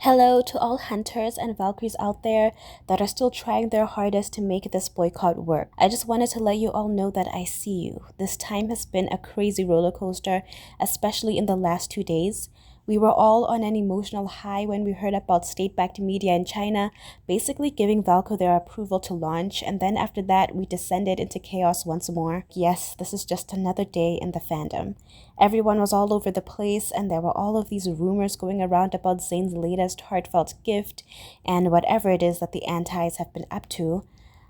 Hello to all hunters and Valkyries out there that are still trying their hardest to make this boycott work. I just wanted to let you all know that I see you. This time has been a crazy roller coaster, especially in the last 2 days. We were all on an emotional high when we heard about state-backed media in China, basically giving Valko their approval to launch, and then after that, we descended into chaos once more. Yes, this is just another day in the fandom. Everyone was all over the place, and there were all of these rumors going around about Zayn's latest heartfelt gift and whatever it is that the antis have been up to.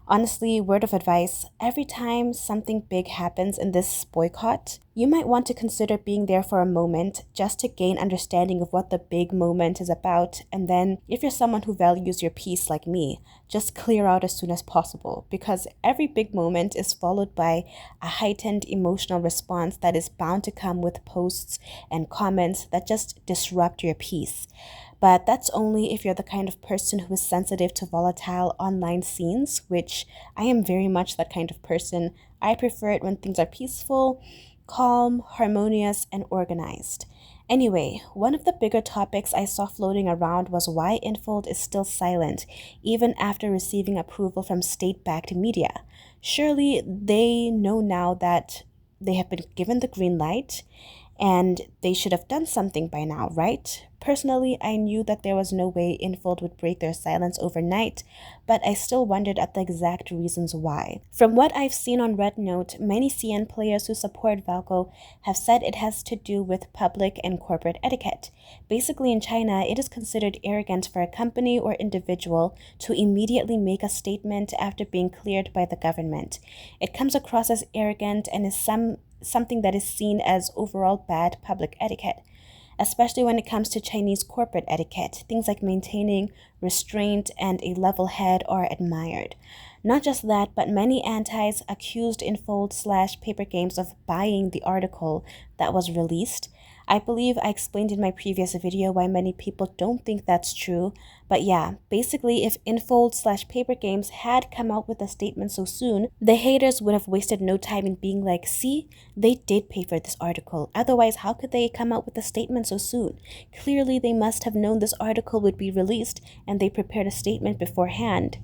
Honestly, word of advice, every time something big happens in this boycott, you might want to consider being there for a moment just to gain understanding of what the big moment is about, and then, if you're someone who values your peace like me, just clear out as soon as possible, because every big moment is followed by a heightened emotional response that is bound to come with posts and comments that just disrupt your peace. But that's only if you're the kind of person who is sensitive to volatile online scenes, which I am very much that kind of person. I prefer it when things are peaceful, calm, harmonious, and organized. Anyway, one of the bigger topics I saw floating around was why Infold is still silent, even after receiving approval from state-backed media. Surely they know now that they have been given the green light, and they should have done something by now, right? Personally, I knew that there was no way Infold would break their silence overnight, but I still wondered at the exact reasons why. From what I've seen on Red Note, many CN players who support Valko have said it has to do with public and corporate etiquette. Basically, in China, it is considered arrogant for a company or individual to immediately make a statement after being cleared by the government. It comes across as arrogant and is something that is seen as overall bad public etiquette, especially when it comes to Chinese corporate etiquette. Things like maintaining restraint and a level head are admired. Not just that, but many antis accused Infold/Paper Games of buying the article that was released. I believe I explained in my previous video why many people don't think that's true, but yeah, basically if Infold/Paper Games had come out with a statement so soon, the haters would have wasted no time in being like, see, they did pay for this article, otherwise how could they come out with a statement so soon? Clearly they must have known this article would be released and they prepared a statement beforehand.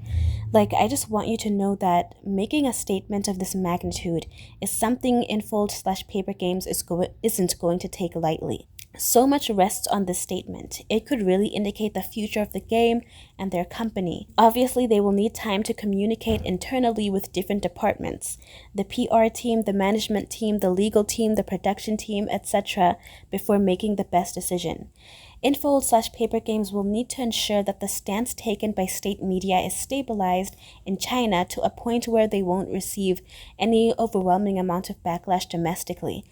I just want you to know that making a statement of this magnitude is something Infold/Paper Games isn't going to take lightly. So much rests on this statement. It could really indicate the future of the game and their company. Obviously, they will need time to communicate internally with different departments, the PR team, the management team, the legal team, the production team, etc., before making the best decision. Infold/Paper Games will need to ensure that the stance taken by state media is stabilized in China to a point where they won't receive any overwhelming amount of backlash domestically.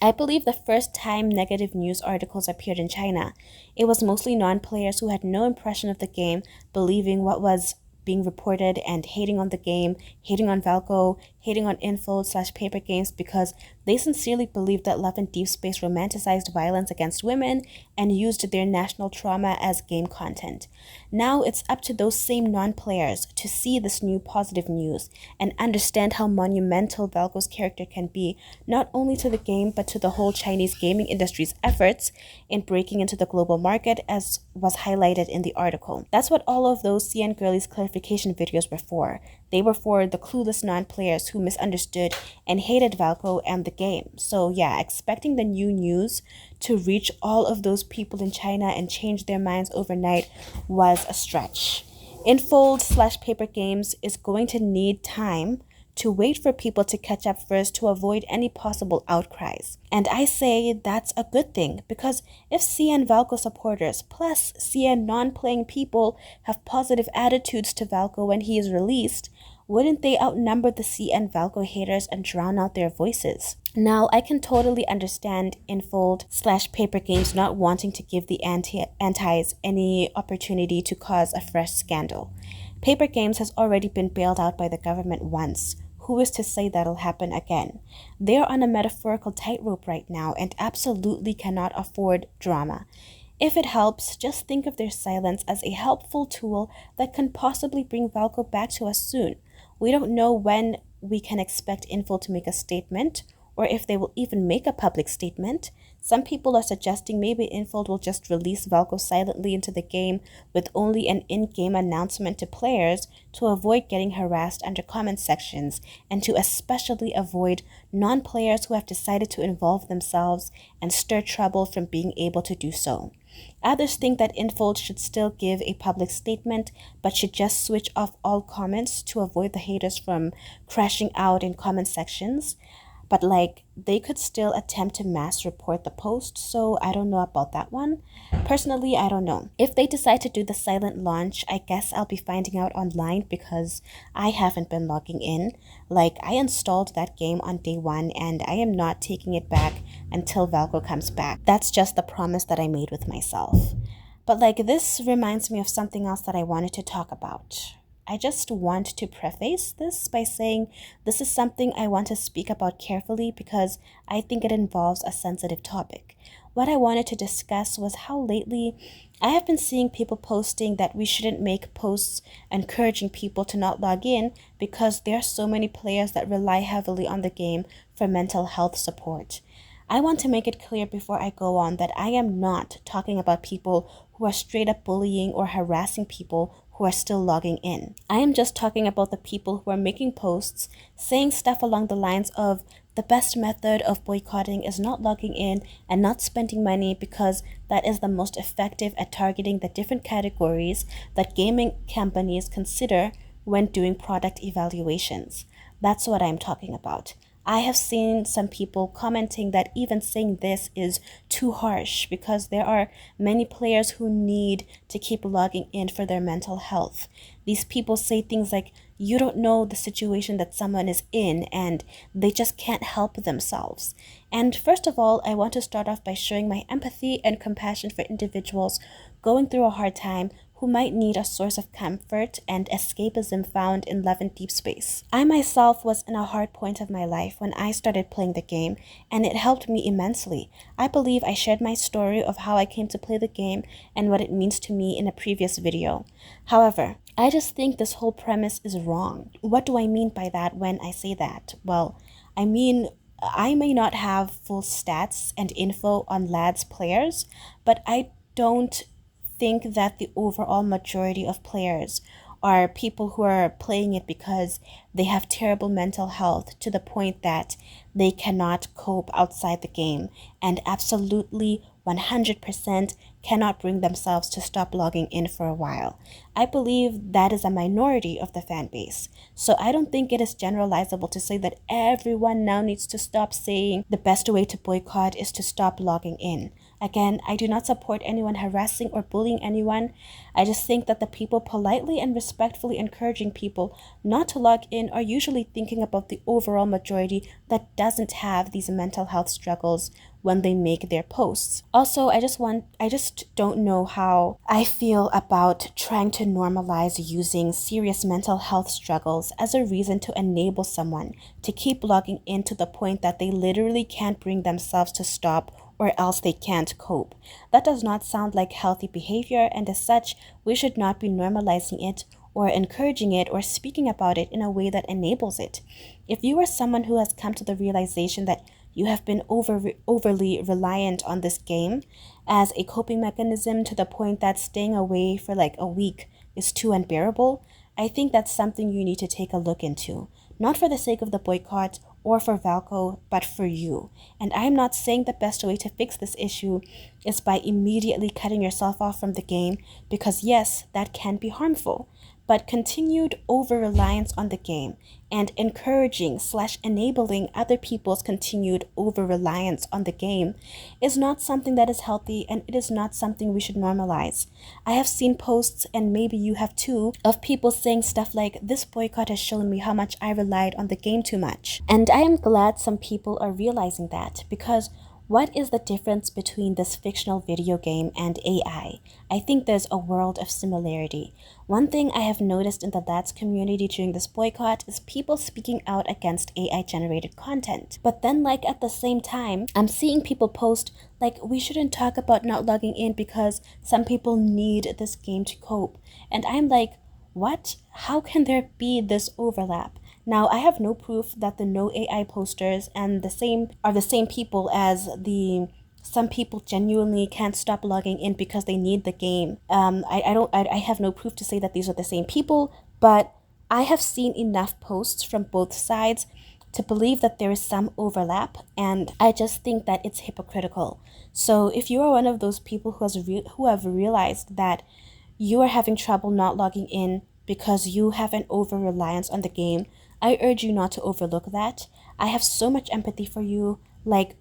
I believe the first time negative news articles appeared in China, it was mostly non-players who had no impression of the game believing what was being reported and hating on the game, hating on Valko, hating on Infold/Paper Games because they sincerely believed that Love and Deep Space romanticized violence against women and used their national trauma as game content. Now it's up to those same non-players to see this new positive news and understand how monumental Valko's character can be, not only to the game but to the whole Chinese gaming industry's efforts in breaking into the global market, as was highlighted in the article. That's what all of those CN Girlies clarification videos were for. They were for the clueless non-players who misunderstood and hated Valko and the game. So yeah, expecting the new news to reach all of those people in China and change their minds overnight was a stretch. Infold/Paper Games is going to need time to wait for people to catch up first to avoid any possible outcries. And I say that's a good thing, because if CN Valko supporters plus CN non-playing people have positive attitudes to Valko when he is released, wouldn't they outnumber the CN Valko haters and drown out their voices? Now, I can totally understand Infold/Paper Games not wanting to give the antis any opportunity to cause a fresh scandal. Paper Games has already been bailed out by the government once. Who is to say that'll happen again? They are on a metaphorical tightrope right now and absolutely cannot afford drama. If it helps, just think of their silence as a helpful tool that can possibly bring Valko back to us soon. We don't know when we can expect Infold to make a statement or if they will even make a public statement. Some people are suggesting maybe Infold will just release Valko silently into the game with only an in-game announcement to players to avoid getting harassed under comment sections and to especially avoid non-players who have decided to involve themselves and stir trouble from being able to do so. Others think that Infold should still give a public statement but should just switch off all comments to avoid the haters from crashing out in comment sections. But they could still attempt to mass report the post, so I don't know about that one. Personally, I don't know. If they decide to do the silent launch, I guess I'll be finding out online because I haven't been logging in. I installed that game on day one and I am not taking it back until Valko comes back. That's just the promise that I made with myself. But this reminds me of something else that I wanted to talk about. I just want to preface this by saying this is something I want to speak about carefully because I think it involves a sensitive topic. What I wanted to discuss was how lately I have been seeing people posting that we shouldn't make posts encouraging people to not log in because there are so many players that rely heavily on the game for mental health support. I want to make it clear before I go on that I am not talking about people who are straight up bullying or harassing people who are still logging in. I am just talking about the people who are making posts saying stuff along the lines of the best method of boycotting is not logging in and not spending money because that is the most effective at targeting the different categories that gaming companies consider when doing product evaluations. That's what I'm talking about. I have seen some people commenting that even saying this is too harsh because there are many players who need to keep logging in for their mental health. These people say things like, you don't know the situation that someone is in and they just can't help themselves. And first of all, I want to start off by showing my empathy and compassion for individuals going through a hard time who might need a source of comfort and escapism found in Love and Deep Space. I myself was in a hard point of my life when I started playing the game, and it helped me immensely. I believe I shared my story of how I came to play the game and what it means to me in a previous video. However, I just think this whole premise is wrong. What do I mean by that when I say that? Well, I mean, I may not have full stats and info on lads players, but I don't think that the overall majority of players are people who are playing it because they have terrible mental health to the point that they cannot cope outside the game and absolutely 100% cannot bring themselves to stop logging in for a while. I believe that is a minority of the fan base. So I don't think it is generalizable to say that everyone now needs to stop saying the best way to boycott is to stop logging in. Again, I do not support anyone harassing or bullying anyone. I just think that the people politely and respectfully encouraging people not to log in are usually thinking about the overall majority that doesn't have these mental health struggles when they make their posts. Also, I just don't know how I feel about trying to normalize using serious mental health struggles as a reason to enable someone to keep logging in to the point that they literally can't bring themselves to stop or else they can't cope. That does not sound like healthy behavior, and as such, we should not be normalizing it or encouraging it or speaking about it in a way that enables it. If you are someone who has come to the realization that you have been overly reliant on this game as a coping mechanism to the point that staying away for a week is too unbearable, I think that's something you need to take a look into. Not for the sake of the boycott or for Valko, but for you. And I'm not saying the best way to fix this issue is by immediately cutting yourself off from the game, because yes, that can be harmful. But continued over-reliance on the game and encouraging/enabling other people's continued over-reliance on the game is not something that is healthy, and it is not something we should normalize. I have seen posts, and maybe you have too, of people saying stuff like, this boycott has shown me how much I relied on the game too much. And I am glad some people are realizing that, because what is the difference between this fictional video game and AI? I think there's a world of similarity. One thing I have noticed in the lads community during this boycott is people speaking out against AI-generated content. But then at the same time, I'm seeing people post we shouldn't talk about not logging in because some people need this game to cope. And I'm like, what? How can there be this overlap? Now, I have no proof that the no AI posters and the same people as the some people genuinely can't stop logging in because they need the game. I have no proof to say that these are the same people, but I have seen enough posts from both sides to believe that there is some overlap, and I just think that it's hypocritical. So if you are one of those people who have realized that you are having trouble not logging in because you have an over-reliance on the game, I urge you not to overlook that. I have so much empathy for you. Like,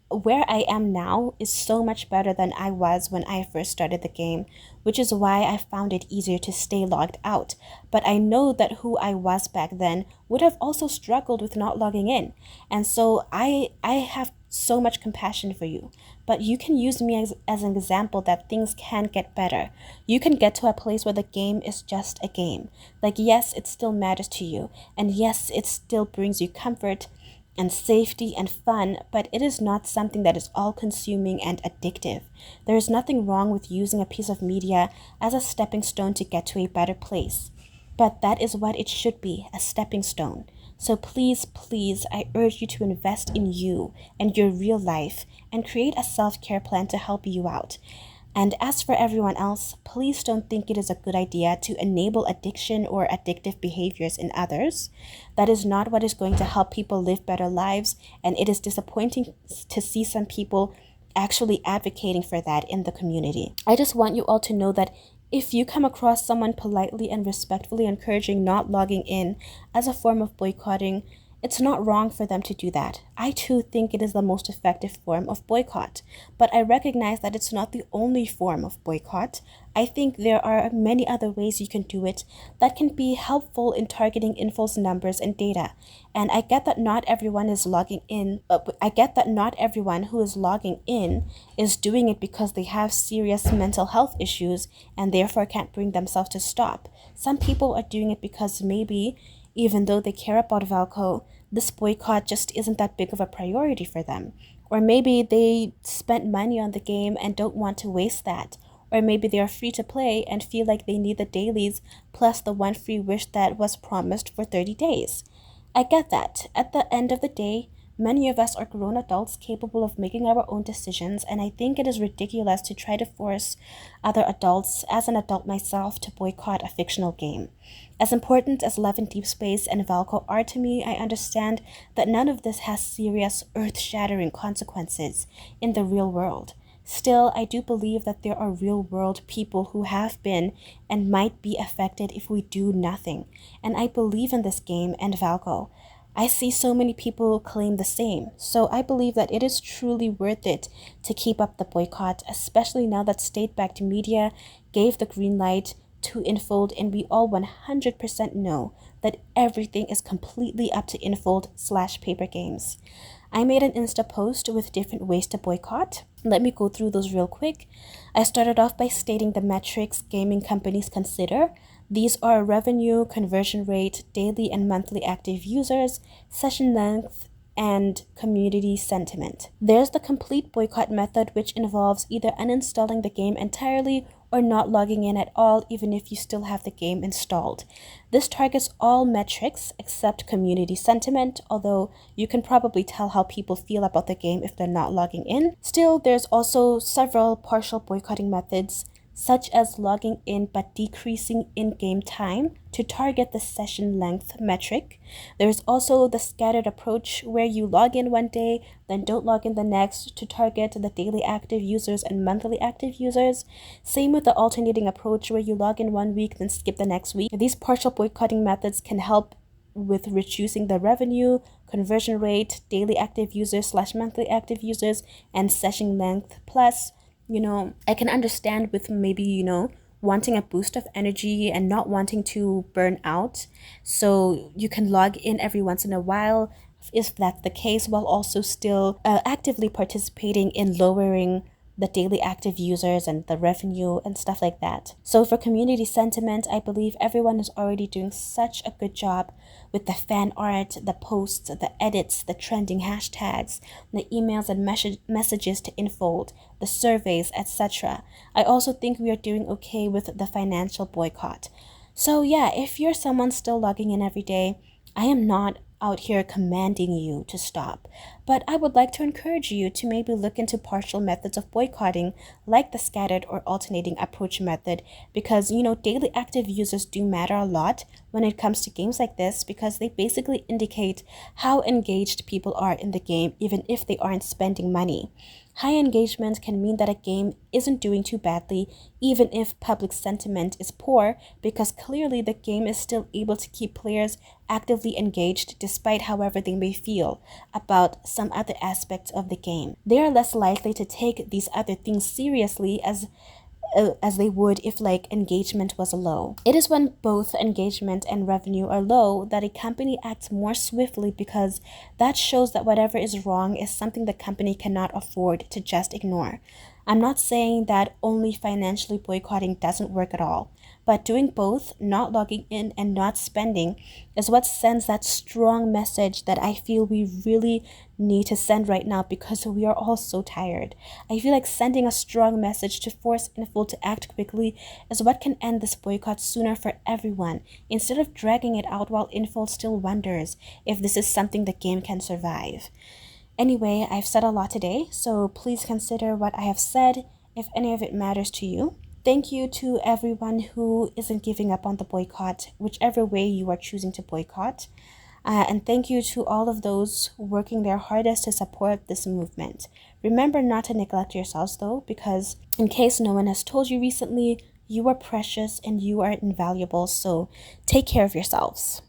where I am now is so much better than I was when I first started the game, which is why I found it easier to stay logged out. But I know that who I was back then would have also struggled with not logging in. And so I have so much compassion for you. But you can use me as an example that things can get better. You can get to a place where the game is just a game. Like, yes, it still matters to you. And yes, it still brings you comfort and safety and fun, but it is not something that is all-consuming and addictive. There is nothing wrong with using a piece of media as a stepping stone to get to a better place. But that is what it should be, a stepping stone. So please, please, I urge you to invest in you and your real life and create a self-care plan to help you out. And as for everyone else, please don't think it is a good idea to enable addiction or addictive behaviors in others. That is not what is going to help people live better lives, and it is disappointing to see some people actually advocating for that in the community. I just want you all to know that if you come across someone politely and respectfully encouraging not logging in as a form of boycotting, it's not wrong for them to do that. I too think it is the most effective form of boycott, but I recognize that it's not the only form of boycott. I think there are many other ways you can do it that can be helpful in targeting Infold's numbers and data. And I get that not everyone is logging in. I get that not everyone who is logging in is doing it because they have serious mental health issues and therefore can't bring themselves to stop. Some people are doing it because maybe, even though they care about Valko, this boycott just isn't that big of a priority for them. Or maybe they spent money on the game and don't want to waste that. Or maybe they are free to play and feel like they need the dailies plus the one free wish that was promised for 30 days. I get that. At the end of the day, many of us are grown adults capable of making our own decisions, and I think it is ridiculous to try to force other adults, as an adult myself, to boycott a fictional game. As important as Love in Deep Space and Valko are to me, I understand that none of this has serious, earth-shattering consequences in the real world. Still, I do believe that there are real-world people who have been and might be affected if we do nothing, and I believe in this game and Valko. I see so many people claim the same, so I believe that it is truly worth it to keep up the boycott, especially now that state-backed media gave the green light to Infold, and we all 100% know that everything is completely up to Infold/Paper Games. I made an Insta post with different ways to boycott. Let me go through those real quick. I started off by stating the metrics gaming companies consider. These are revenue, conversion rate, daily and monthly active users, session length, and community sentiment. There's the complete boycott method, which involves either uninstalling the game entirely or not logging in at all, even if you still have the game installed. This targets all metrics except community sentiment, although you can probably tell how people feel about the game if they're not logging in. Still, there's also several partial boycotting methods, such as logging in but decreasing in-game time to target the session length metric. There's also the scattered approach, where you log in one day, then don't log in the next, to target the daily active users and monthly active users. Same with the alternating approach, where you log in one week, then skip the next week. These partial boycotting methods can help with reducing the revenue, conversion rate, daily active users/monthly active users, and session length. Plus, I can understand with maybe, wanting a boost of energy and not wanting to burn out. So you can log in every once in a while, if that's the case, while also still actively participating in lowering the daily active users and the revenue and stuff like that. So for community sentiment, I believe everyone is already doing such a good job with the fan art, the posts, the edits, the trending hashtags, the emails and messages to Infold, the surveys, etc. I also think we are doing okay with the financial boycott. So yeah, if you're someone still logging in every day, I am not out here commanding you to stop, but I would like to encourage you to maybe look into partial methods of boycotting, like the scattered or alternating approach method, because daily active users do matter a lot when it comes to games like this, because they basically indicate how engaged people are in the game, even if they aren't spending money. High engagement can mean that a game isn't doing too badly, even if public sentiment is poor, because clearly the game is still able to keep players actively engaged despite however they may feel about some other aspects of the game. They are less likely to take these other things seriously as they would if engagement was low. It is when both engagement and revenue are low that a company acts more swiftly, because that shows that whatever is wrong is something the company cannot afford to just ignore. I'm not saying that only financially boycotting doesn't work at all, but doing both, not logging in and not spending, is what sends that strong message that I feel we really need to send right now, because we are all so tired. I feel like sending a strong message to force Infold to act quickly is what can end this boycott sooner for everyone, instead of dragging it out while Infold still wonders if this is something the game can survive. Anyway, I've said a lot today, so please consider what I have said if any of it matters to you. Thank you to everyone who isn't giving up on the boycott, whichever way you are choosing to boycott. And thank you to all of those working their hardest to support this movement. Remember not to neglect yourselves though, because in case no one has told you recently, you are precious and you are invaluable, so take care of yourselves.